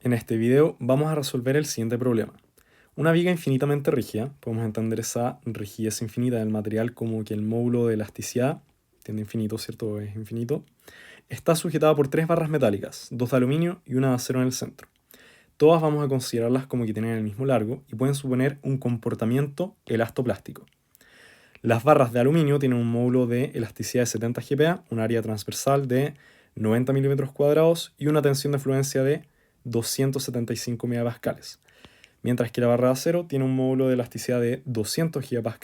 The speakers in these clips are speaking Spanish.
En este video vamos a resolver el siguiente problema. Una viga infinitamente rígida, podemos entender esa rigidez infinita del material como que el módulo de elasticidad, tiende a infinito, ¿cierto? Es infinito. Está sujetada por tres barras metálicas, dos de aluminio y una de acero en el centro. Todas vamos a considerarlas como que tienen el mismo largo y pueden suponer un comportamiento elastoplástico. Las barras de aluminio tienen un módulo de elasticidad de 70 GPa, un área transversal de 90 mm² y una tensión de fluencia de 275 MPa. Mientras que la barra de acero tiene un módulo de elasticidad de 200 GPa,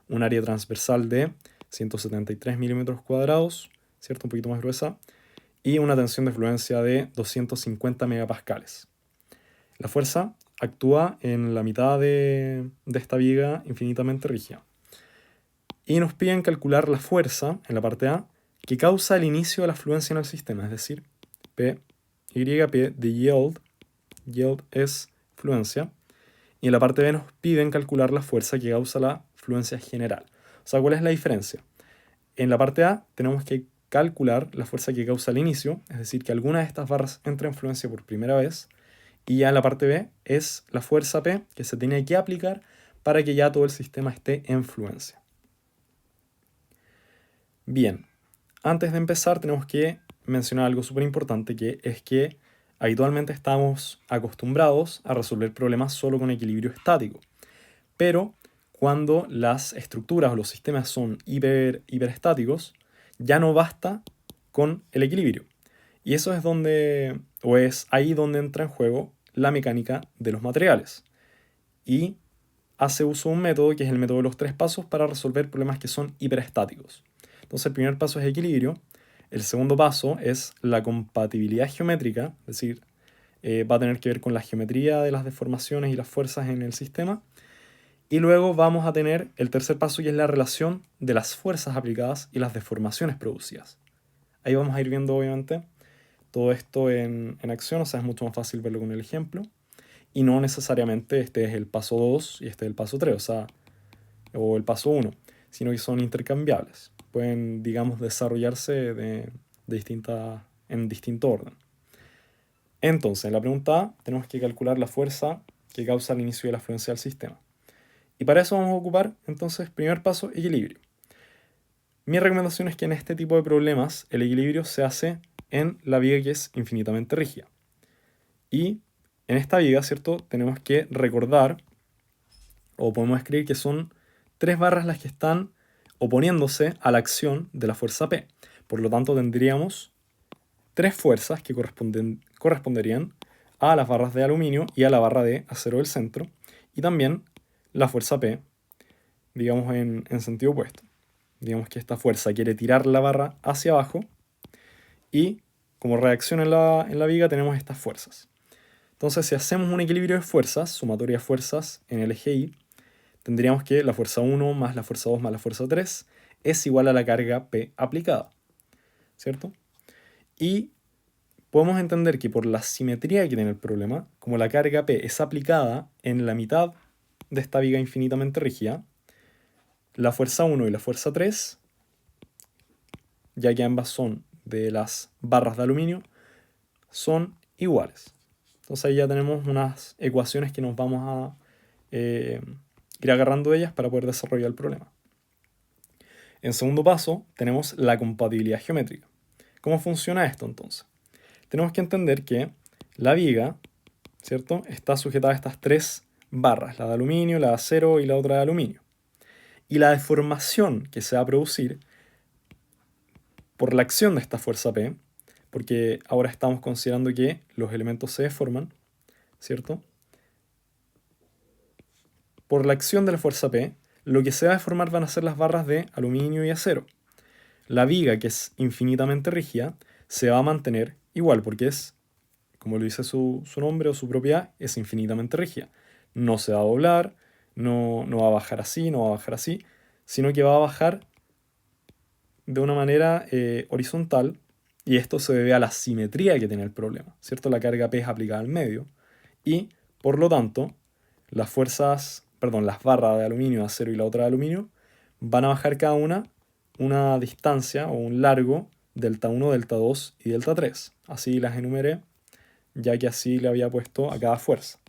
un área transversal de 173 mm², ¿cierto? Un poquito más gruesa, y una tensión de fluencia de 250 MPa. La fuerza actúa en la mitad de esta viga infinitamente rígida. Y nos piden calcular la fuerza, en la parte A, que causa el inicio de la fluencia en el sistema, es decir, P, P de yield es fluencia, y en la parte B nos piden calcular la fuerza que causa la fluencia general. O sea, ¿cuál es la diferencia? En la parte A tenemos que calcular la fuerza que causa el inicio, es decir, que alguna de estas barras entre en fluencia por primera vez, y ya en la parte B es la fuerza P que se tiene que aplicar para que ya todo el sistema esté en fluencia. Bien, antes de empezar tenemos que mencionar algo súper importante, que es que habitualmente estamos acostumbrados a resolver problemas solo con equilibrio estático. Pero cuando las estructuras o los sistemas son hiperestáticos, ya no basta con el equilibrio. Y eso es donde, o es ahí donde entra en juego la mecánica de los materiales. Y hace uso de un método que es el método de los tres pasos para resolver problemas que son hiperestáticos. Entonces el primer paso es equilibrio, el segundo paso es la compatibilidad geométrica, es decir, va a tener que ver con la geometría de las deformaciones y las fuerzas en el sistema. Y luego vamos a tener el tercer paso, que es la relación de las fuerzas aplicadas y las deformaciones producidas. Ahí vamos a ir viendo, obviamente, todo esto en acción, o sea, es mucho más fácil verlo con el ejemplo. Y no necesariamente este es el paso 2 y este es el paso 3, o sea, o el paso 1, sino que son intercambiables. Pueden, digamos, desarrollarse en distinto orden. Entonces, en la pregunta A tenemos que calcular la fuerza que causa el inicio de la fluencia del sistema. Y para eso vamos a ocupar, entonces, primer paso, equilibrio. Mi recomendación es que en este tipo de problemas el equilibrio se hace en la viga que es infinitamente rígida. Y en esta viga, ¿cierto? Tenemos que recordar, o podemos escribir que son tres barras las que están oponiéndose a la acción de la fuerza P. Por lo tanto, tendríamos tres fuerzas que corresponderían a las barras de aluminio y a la barra de acero del centro, y también la fuerza P, digamos, en sentido opuesto. Digamos que esta fuerza quiere tirar la barra hacia abajo y como reacción en la viga tenemos estas fuerzas. Entonces, si hacemos un equilibrio de fuerzas, sumatoria de fuerzas en el eje Y, tendríamos que la fuerza 1 más la fuerza 2 más la fuerza 3 es igual a la carga P aplicada, ¿cierto? Y podemos entender que por la simetría que tiene el problema, como la carga P es aplicada en la mitad de esta viga infinitamente rígida, la fuerza 1 y la fuerza 3, ya que ambas son de las barras de aluminio, son iguales. Entonces ahí ya tenemos unas ecuaciones que nos vamos a ir agarrando de ellas para poder desarrollar el problema. En segundo paso, tenemos la compatibilidad geométrica. ¿Cómo funciona esto entonces? Tenemos que entender que la viga, ¿cierto?, está sujetada a estas tres barras, la de aluminio, la de acero y la otra de aluminio. Y la deformación que se va a producir por la acción de esta fuerza P, porque ahora estamos considerando que los elementos se deforman, ¿cierto? Por la acción de la fuerza P, lo que se va a deformar van a ser las barras de aluminio y acero. La viga, que es infinitamente rígida, se va a mantener igual, porque es, como lo dice su nombre o su propiedad, es infinitamente rígida. No se va a doblar, no va a bajar así, no va a bajar así, sino que va a bajar de una manera horizontal, y esto se debe a la simetría que tiene el problema, ¿cierto? La carga P es aplicada al medio, y por lo tanto, las barras de aluminio, acero y la otra de aluminio, van a bajar cada una distancia o un largo delta 1, delta 2 y delta 3. Así las enumeré ya que así le había puesto a cada fuerza.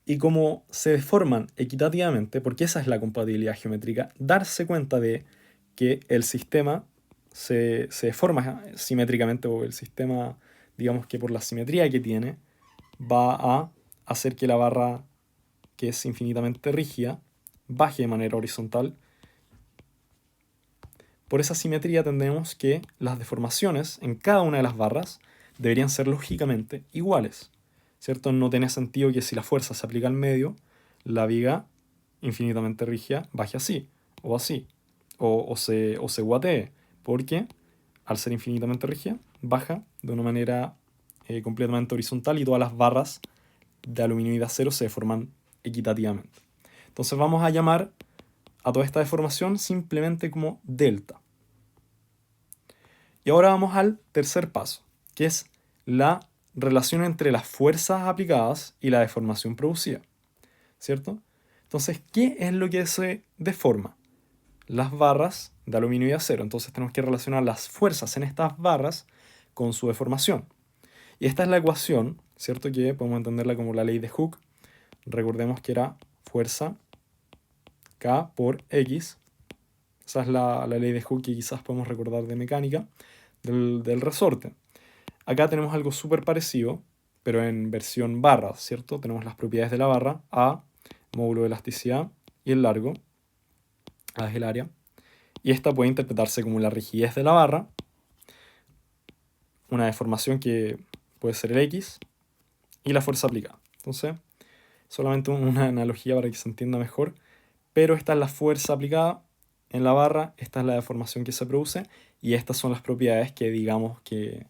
Y como se deforman equitativamente, porque esa es la compatibilidad geométrica, darse cuenta de que el sistema se deforma simétricamente, o el sistema, digamos que por la simetría que tiene, va a hacer que la barra, que es infinitamente rígida, baje de manera horizontal. Por esa simetría tendremos que las deformaciones en cada una de las barras deberían ser lógicamente iguales, ¿cierto? No tiene sentido que si la fuerza se aplica al medio, la viga infinitamente rígida baje así, o se guatee, porque al ser infinitamente rígida, baja de una manera completamente horizontal y todas las barras de aluminio y de acero se deforman equitativamente. Entonces vamos a llamar a toda esta deformación simplemente como delta. Y ahora vamos al tercer paso, que es la relación entre las fuerzas aplicadas y la deformación producida, ¿cierto? Entonces, ¿qué es lo que se deforma? Las barras de aluminio y acero. Entonces tenemos que relacionar las fuerzas en estas barras con su deformación. Y esta es la ecuación, ¿cierto? Que podemos entenderla como la ley de Hooke. Recordemos que era fuerza K por X. Esa es la ley de Hooke que quizás podemos recordar de mecánica del resorte. Acá tenemos algo súper parecido, pero en versión barra, ¿cierto? Tenemos las propiedades de la barra, A, módulo de elasticidad, y el largo, A es el área. Y esta puede interpretarse como la rigidez de la barra, una deformación que puede ser el X, y la fuerza aplicada. Entonces, solamente una analogía para que se entienda mejor, pero esta es la fuerza aplicada en la barra, esta es la deformación que se produce, y estas son las propiedades que digamos que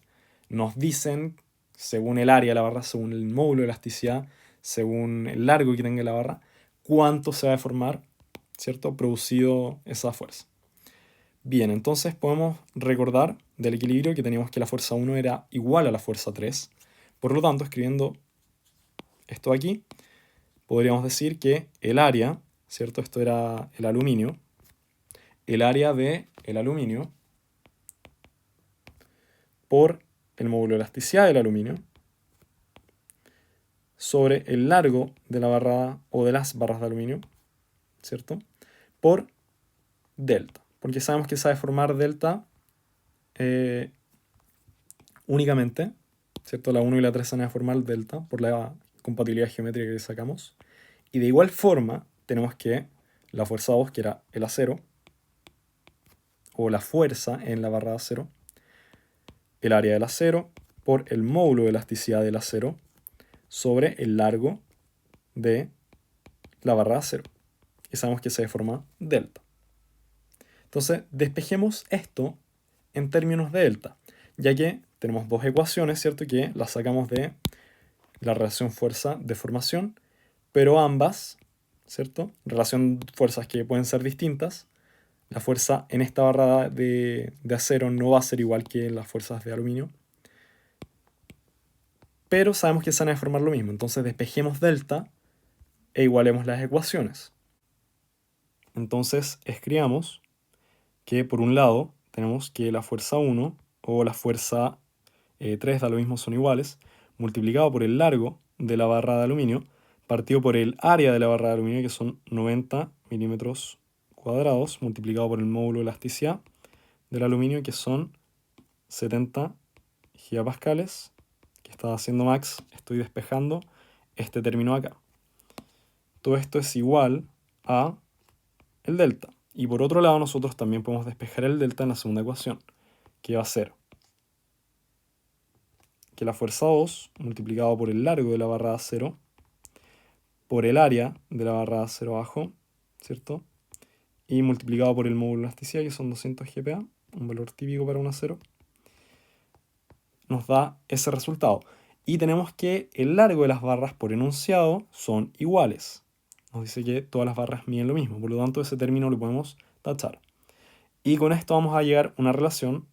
nos dicen, según el área de la barra, según el módulo de elasticidad, según el largo que tenga la barra, cuánto se va a deformar, ¿cierto? Producido esa fuerza. Bien, entonces podemos recordar del equilibrio que teníamos que la fuerza 1 era igual a la fuerza 3. Por lo tanto, escribiendo esto aquí, podríamos decir que el área, ¿cierto? Esto era el aluminio. El área de el aluminio por el módulo de elasticidad del aluminio sobre el largo de la barra o de las barras de aluminio, ¿cierto? Por delta. Porque sabemos que se va a formar delta únicamente, ¿cierto? La 1 y la 3 se van a formar delta por la compatibilidad geométrica que sacamos. Y de igual forma tenemos que la fuerza 2, que era el acero, o la fuerza en la barra de acero, el área del acero por el módulo de elasticidad del acero sobre el largo de la barra de acero. Y sabemos que se deforma delta. Entonces, despejemos esto en términos de delta, ya que tenemos dos ecuaciones, ¿cierto? Que las sacamos de la relación fuerza-deformación, pero ambas, ¿cierto? Relación fuerzas que pueden ser distintas. La fuerza en esta barra de acero no va a ser igual que las fuerzas de aluminio, pero sabemos que se van a deformar lo mismo. Entonces despejemos delta e igualemos las ecuaciones. Entonces escribamos que por un lado tenemos que la fuerza 1 o la fuerza 3 da lo mismo, son iguales, multiplicado por el largo de la barra de aluminio, partido por el área de la barra de aluminio, que son 90 milímetros cuadrados, multiplicado por el módulo de elasticidad del aluminio, que son 70 gigapascales, que está haciendo Max. Estoy despejando este término acá. Todo esto es igual a el delta. Y por otro lado, nosotros también podemos despejar el delta en la segunda ecuación, que va a ser que la fuerza 2 multiplicado por el largo de la barra de acero por el área de la barra de acero abajo, ¿cierto? Y multiplicado por el módulo de elasticidad, que son 200 GPa, un valor típico para un acero, nos da ese resultado. Y tenemos que el largo de las barras por enunciado son iguales. Nos dice que todas las barras miden lo mismo, por lo tanto ese término lo podemos tachar. Y con esto vamos a llegar a una relación,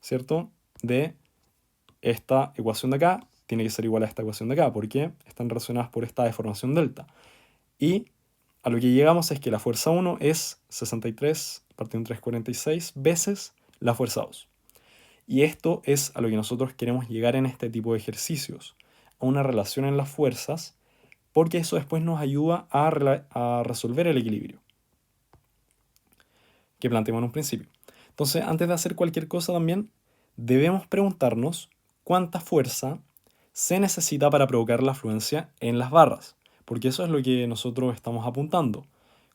¿cierto? De esta ecuación de acá tiene que ser igual a esta ecuación de acá, porque están relacionadas por esta deformación delta. Y a lo que llegamos es que la fuerza 1 es 63 partido en 3,46 veces la fuerza 2. Y esto es a lo que nosotros queremos llegar en este tipo de ejercicios, a una relación en las fuerzas, porque eso después nos ayuda a resolver el equilibrio que planteamos en un principio. Entonces, antes de hacer cualquier cosa también, debemos preguntarnos cuánta fuerza se necesita para provocar la fluencia en las barras, porque eso es lo que nosotros estamos apuntando.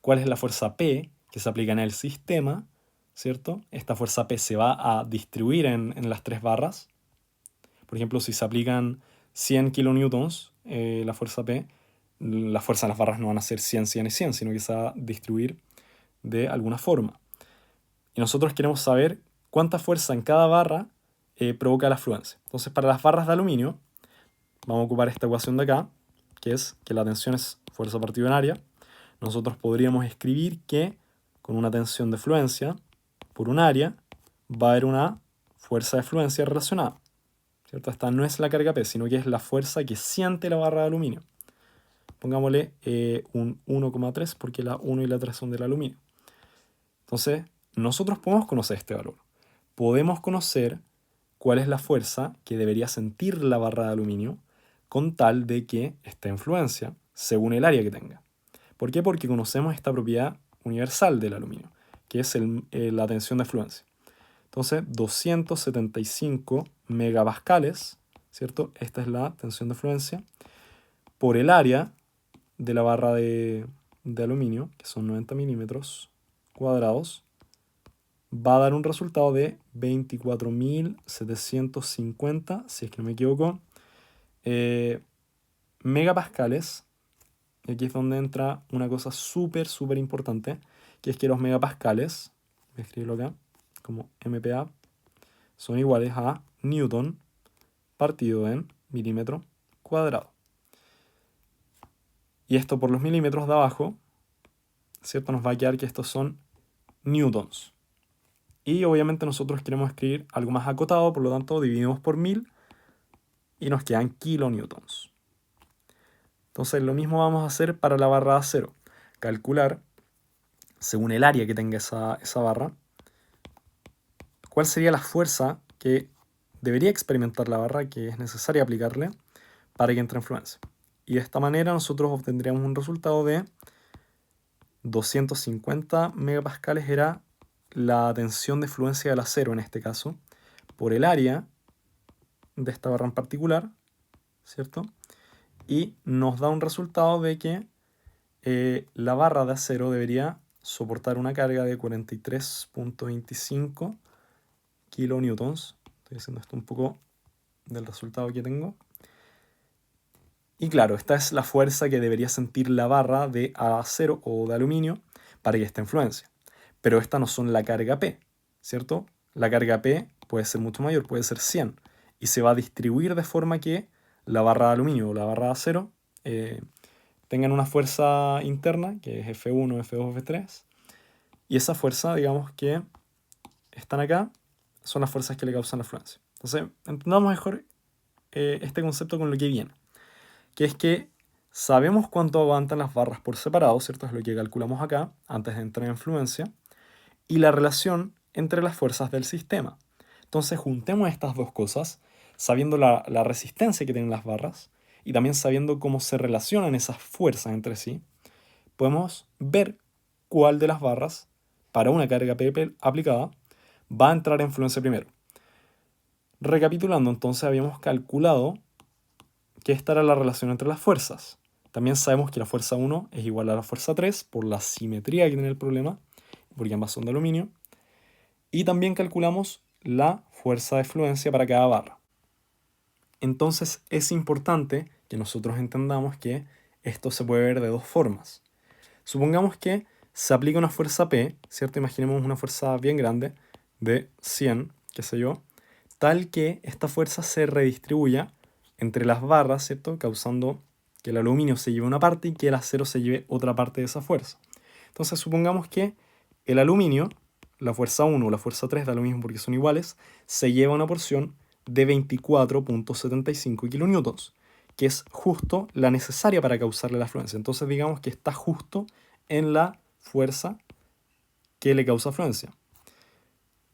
¿Cuál es la fuerza P que se aplica en el sistema? ¿Cierto? Esta fuerza P se va a distribuir en las tres barras. Por ejemplo, si se aplican 100 kilonewtons, la fuerza P, la fuerza en las barras no van a ser 100, 100 y 100, sino que se va a distribuir de alguna forma. Y nosotros queremos saber cuánta fuerza en cada barra provoca la fluencia. Entonces, para las barras de aluminio, vamos a ocupar esta ecuación de acá, que es que la tensión es fuerza partido en área. Nosotros podríamos escribir que con una tensión de fluencia por un área va a haber una fuerza de fluencia relacionada, ¿cierto? Esta no es la carga P, sino que es la fuerza que siente la barra de aluminio. Pongámosle un 1,3 porque la 1 y la 3 son del aluminio. Entonces, nosotros podemos conocer este valor. Podemos conocer cuál es la fuerza que debería sentir la barra de aluminio con tal de que esté en fluencia según el área que tenga. ¿Por qué? Porque conocemos esta propiedad universal del aluminio, que es la tensión de fluencia. Entonces, 275 megapascales, ¿cierto? Esta es la tensión de fluencia, por el área de la barra de aluminio, que son 90 milímetros cuadrados, va a dar un resultado de 24.750, si es que no me equivoco, megapascales. Y aquí es donde entra una cosa súper importante, que es que los megapascales, voy a escribirlo acá, como MPa, son iguales a Newton partido en milímetro cuadrado. Y esto por los milímetros de abajo, ¿cierto? Nos va a quedar que estos son newtons. Y obviamente nosotros queremos escribir algo más acotado, por lo tanto dividimos por 1000 y nos quedan kilonewtons. Entonces lo mismo vamos a hacer para la barra de acero. Calcular, según el área que tenga esa barra, cuál sería la fuerza que debería experimentar la barra, que es necesaria aplicarle para que entre en fluencia. Y de esta manera nosotros obtendríamos un resultado de 250 megapascales era la tensión de fluencia del acero en este caso, por el área de esta barra en particular, ¿cierto? Y nos da un resultado de que la barra de acero debería soportar una carga de 43.25 kilonewtons. Estoy haciendo esto un poco del resultado que tengo. Y claro, esta es la fuerza que debería sentir la barra de acero o de aluminio para que esté en fluencia. Pero estas no son la carga P, ¿cierto? La carga P puede ser mucho mayor, puede ser 100. Y se va a distribuir de forma que la barra de aluminio o la barra de acero tengan una fuerza interna, que es F1, F2, F3. Y esa fuerza, digamos que están acá, son las fuerzas que le causan la fluencia. Entonces, entendamos mejor este concepto con lo que viene, que es que sabemos cuánto aguantan las barras por separado, ¿cierto? Es lo que calculamos acá, antes de entrar en fluencia, y la relación entre las fuerzas del sistema. Entonces, juntemos estas dos cosas, sabiendo la resistencia que tienen las barras, y también sabiendo cómo se relacionan esas fuerzas entre sí, podemos ver cuál de las barras, para una carga P aplicada, va a entrar en fluencia primero. Recapitulando, entonces habíamos calculado que esta era la relación entre las fuerzas. También sabemos que la fuerza 1 es igual a la fuerza 3 por la simetría que tiene el problema, porque ambas son de aluminio. Y también calculamos la fuerza de fluencia para cada barra. Entonces es importante que nosotros entendamos que esto se puede ver de dos formas. Supongamos que se aplica una fuerza P, ¿cierto? Imaginemos una fuerza bien grande de 100, qué sé yo, tal que esta fuerza se redistribuya entre las barras, ¿cierto? Causando que el aluminio se lleve una parte y que el acero se lleve otra parte de esa fuerza. Entonces supongamos que el aluminio, la fuerza 1 o la fuerza 3 da lo mismo porque son iguales, se lleva una porción de 24.75 kilonewtons, que es justo la necesaria para causarle la fluencia. Entonces digamos que está justo en la fuerza que le causa fluencia.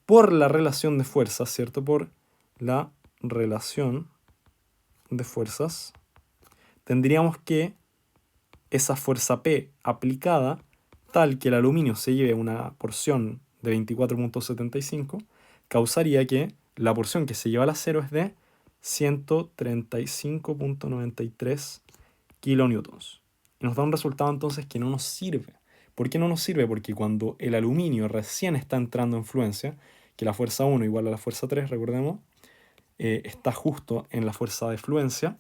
por la relación de fuerzas, ¿cierto? Por la relación de fuerzas, tendríamos que esa fuerza P aplicada, tal que el aluminio se lleve una porción de 24,75, causaría que la porción que se lleva al acero es de 135,93 kilonewtons. Y nos da un resultado entonces que no nos sirve. ¿Por qué no nos sirve? Porque cuando el aluminio recién está entrando en fluencia, que la fuerza 1 igual a la fuerza 3, recordemos, está justo en la fuerza de fluencia,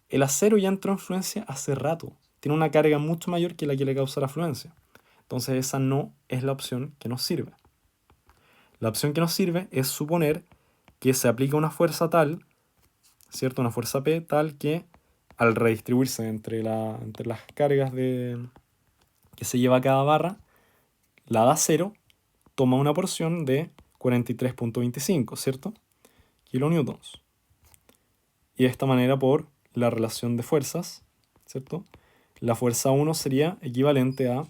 el acero ya entró en fluencia hace rato. Tiene una carga mucho mayor que la que le causa la fluencia. Entonces esa no es la opción que nos sirve. La opción que nos sirve es suponer que se aplica una fuerza tal, ¿cierto? Una fuerza P tal que al redistribuirse entre las cargas que se lleva cada barra, la de acero toma una porción de 43,25, ¿cierto? Kilonewtons. Y de esta manera, por la relación de fuerzas, ¿cierto? La fuerza 1 sería equivalente a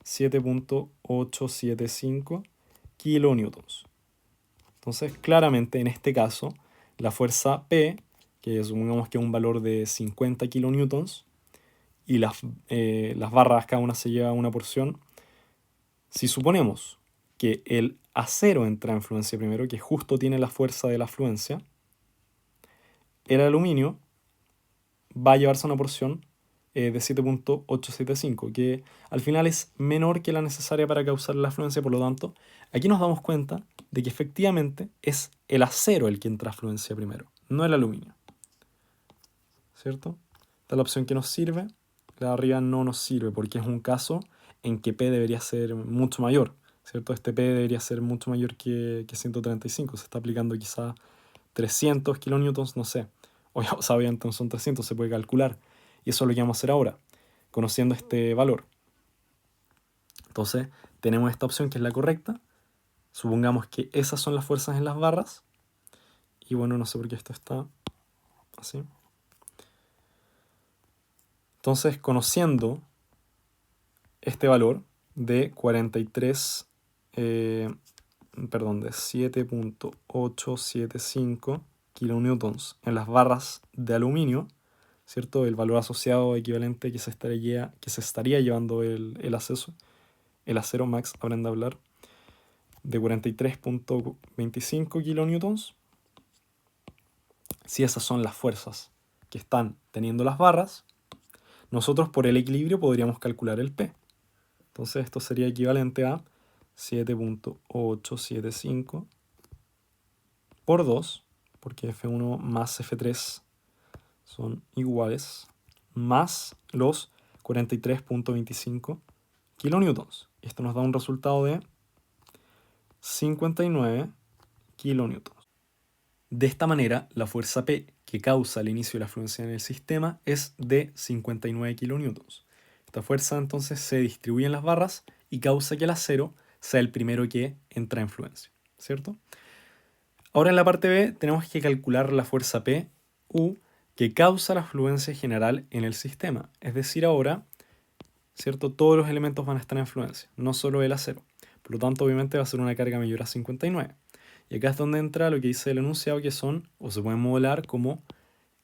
7,875 kilonewtons. Entonces, claramente, en este caso, la fuerza P, que supongamos que es un valor de 50 kilonewtons, y las barras cada una se lleva una porción, si suponemos que el acero entra en fluencia primero, que justo tiene la fuerza de la fluencia, el aluminio va a llevarse una porción de 7,875, que al final es menor que la necesaria para causar la fluencia. Por lo tanto, aquí nos damos cuenta de que efectivamente es el acero el que entra a fluencia primero, no el aluminio. ¿Cierto? Esta es la opción que nos sirve. La de arriba no nos sirve porque es un caso en que P debería ser mucho mayor. ¿Cierto? Este P debería ser mucho mayor que 135. Se está aplicando quizá 300 kilonewtons, no sé. O sea, obviamente son 300, se puede calcular. Y eso es lo que vamos a hacer ahora, conociendo este valor. Entonces, tenemos esta opción que es la correcta. Supongamos que esas son las fuerzas en las barras. Y bueno, no sé por qué esto está así. Entonces, conociendo este valor de 43, de 7,875 kilonewtons en las barras de aluminio, ¿cierto? El valor asociado equivalente que se estaría llevando el acero max, aprende a hablar, de 43,25 kilonewtons. Si esas son las fuerzas que están teniendo las barras, nosotros por el equilibrio podríamos calcular el P. Entonces esto sería equivalente a 7,875 por 2, porque F1 más F3 son iguales, más los 43,25 kilonewtons. Esto nos da un resultado de 59 kilonewtons. De esta manera, la fuerza P que causa el inicio de la fluencia en el sistema es de 59 kilonewtons. Esta fuerza entonces se distribuye en las barras y causa que el acero sea el primero que entra en fluencia, ¿cierto? Ahora en la parte B tenemos que calcular la fuerza P, U, que causa la fluencia general en el sistema. Es decir, ahora, ¿cierto? Todos los elementos van a estar en fluencia, no solo el acero. Por lo tanto, obviamente va a ser una carga mayor a 59. Y acá es donde entra lo que dice el enunciado, que son, o se pueden modelar como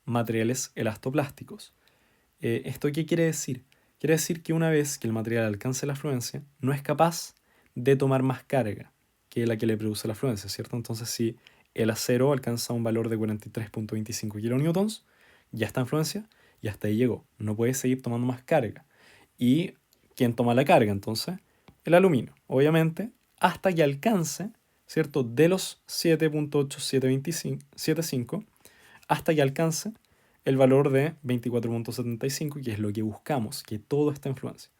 materiales elastoplásticos. ¿Esto qué quiere decir? Quiere decir que una vez que el material alcance la fluencia, no es capaz de tomar más carga que la que le produce la fluencia, ¿cierto? Entonces, si el acero alcanza un valor de 43,25 kilonewtons, ya está en fluencia y hasta ahí llegó. No puede seguir tomando más carga. ¿Y quién toma la carga entonces? El aluminio, obviamente, hasta que alcance, ¿cierto? De los 7,8775 hasta que alcance el valor de 24,75, que es lo que buscamos, que todo esté en fluencia.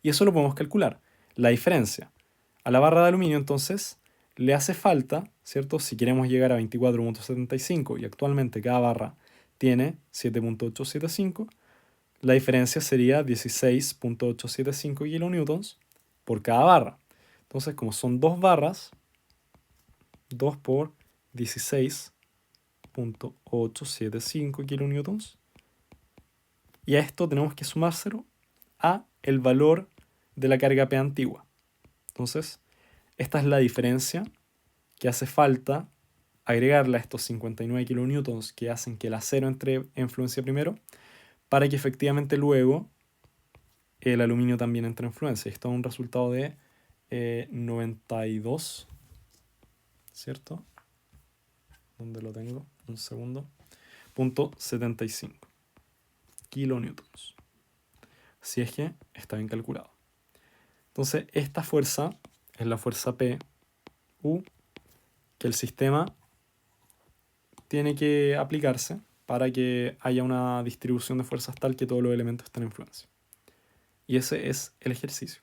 Y eso lo podemos calcular. La diferencia a la barra de aluminio, entonces, le hace falta, ¿cierto? Si queremos llegar a 24,75 y actualmente cada barra tiene 7,875, la diferencia sería 16,875 kilonewtons por cada barra. Entonces, como son dos barras, 2 por 16,875 kilonewtons. Y a esto tenemos que sumárselo a el valor de la carga P antigua. Entonces, Esta es la diferencia que hace falta agregarle a estos 59 kilonewtons que hacen que el acero entre en fluencia primero, para que efectivamente luego el aluminio también entre en fluencia. Esto es un resultado de 92, ¿cierto? ¿Dónde lo tengo? Un segundo. Punto 75 kilonewtons. Si es que está bien calculado. Entonces, esta fuerza es la fuerza P, U, que el sistema tiene que aplicarse para que haya una distribución de fuerzas tal que todos los elementos estén en fluencia. Y ese es el ejercicio.